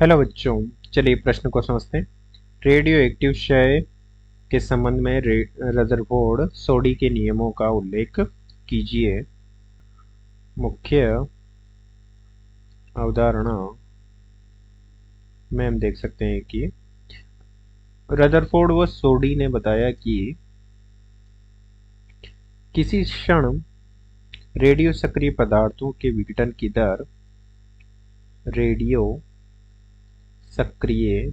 Hello बच्चों, चलिए प्रश्न को समझते हैं। रेडियो एक्टिव क्षय के संबंध में रदरफोर्ड सोडी के नियमों का उल्लेख कीजिए। मुख्य अवधारणा में हम देख सकते हैं कि रदरफोर्ड व सोडी ने बताया कि किसी क्षण रेडियो सक्रिय पदार्थों के विघटन की दर रेडियो सक्रिय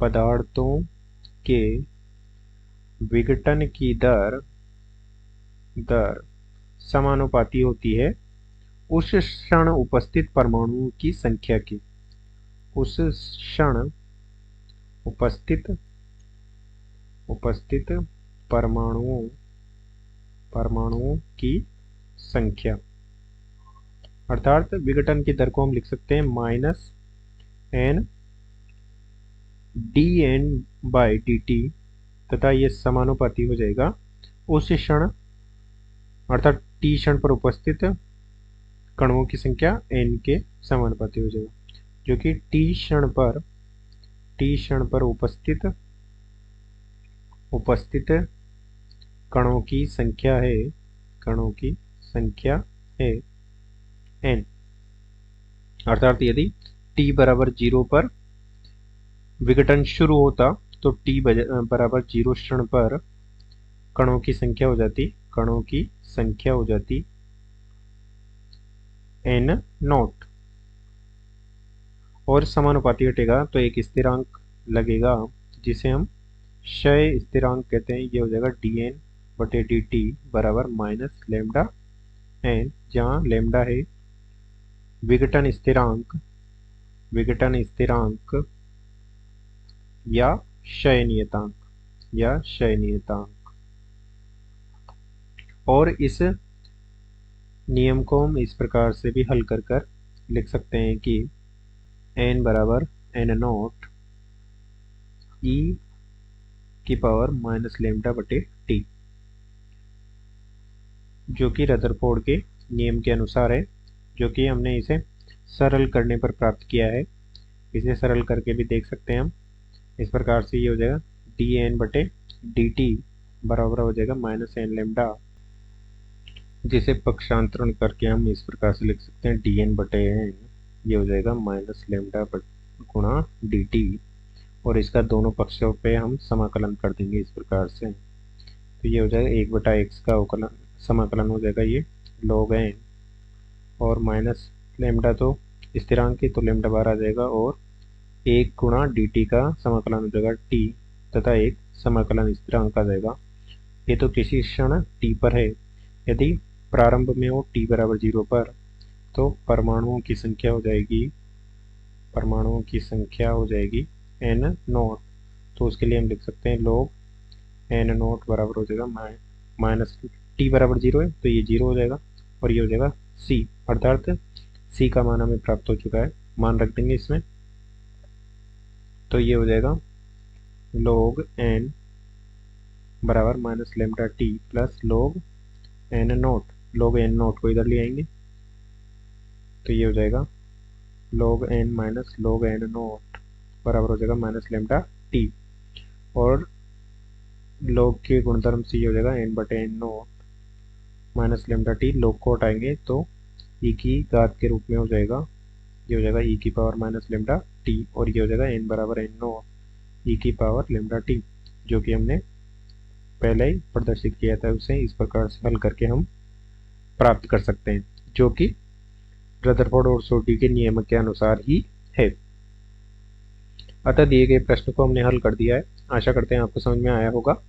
पदार्थों के विघटन की दर समानुपाती होती है उस क्षण उपस्थित परमाणुओं की संख्या की। उस क्षण उपस्थित परमाणुओं की संख्या, अर्थात विघटन की दर को हम लिख सकते हैं -n dN/dt तथा ये समानुपाती हो जाएगा उस क्षण, अर्थात t क्षण पर उपस्थित कणों की संख्या n के समानुपाती हो जाएगा, जो कि t क्षण पर उपस्थित कणों की संख्या है n। अर्थात यदि t बराबर 0 पर विघटन शुरू होता तो t बराबर 0 क्षण पर कणों की संख्या हो जाती n नॉट, और समानुपाती हटेगा तो एक स्थिरांक लगेगा जिसे हम क्षय स्थिरांक कहते हैं। ये हो जाएगा dN/dt बराबर -λn, जहाँ लैम्डा है विघटन स्थिरांक या क्षय नियतांक। और इस नियम को हम इस प्रकार से भी हल कर लिख सकते हैं कि n बराबर n0 e की पावर -λ/t, जो कि रदरफोर्ड के नियम के अनुसार है, जो कि हमने इसे सरल करने पर प्राप्त किया है। इसे सरल करके भी देख सकते हैं हम। इस प्रकार से ये हो जाएगा dN/dt बराबर हो जाएगा -nλ, जिसे पक्षांतरण करके हम इस प्रकार से लिख सकते हैं dN/n, ये हो जाएगा -λ/dt, और इसका दोनों पक्षों पे हम समाकलन कर देंगे इस प्रकार से। तो ये हो जाएगा 1/x का समाकलन हो जाएगा ये log n, और -λ तो स्थिरांक है तो लैम्डा बाहर आ जाएगा, और 1/dt का समाकलन हो जाएगा t, तथा एक समाकलन स्थिरांक आ जाएगा। ये तो किसी क्षण t पर है। यदि प्रारंभ में हो t बराबर 0 पर, तो परमाणुओं की संख्या हो जाएगी n0। तो उसके लिए हम लिख सकते हैं log n0 बराबर हो जाएगा t बराबर 0 है तो ये 0 हो जाएगा, और ये हो जाएगा c, अर्थात c का मान हमें प्राप्त हो चुका है, मान रख देंगे इसमें। तो ये हो जाएगा log n बराबर -λt plus log n0, log n0 को इधर ले आएंगे तो ये हो जाएगा log n minus log n0 बराबर हो जाएगा -λt, और log के गुणधर्म से ये हो जाएगा n/n0 -λt, log को हटाएंगे तो e की घात के रूप में हो जाएगा, ये हो जाएगा e की पावर -λt, और ये हो जाएगा n बराबर n0 e की पावर λt, जो कि हमने पहले ही प्रदर्शित किया था। उसे इस प्रकार से हल करके हम प्राप्त कर सकते हैं, जो कि रदरफोर्ड और सोडी के नियम के अनुसार ही है। अतः दिए गए प्रश्न को हमने हल कर दिया है। आशा करते हैं आपको समझ में आया होगा।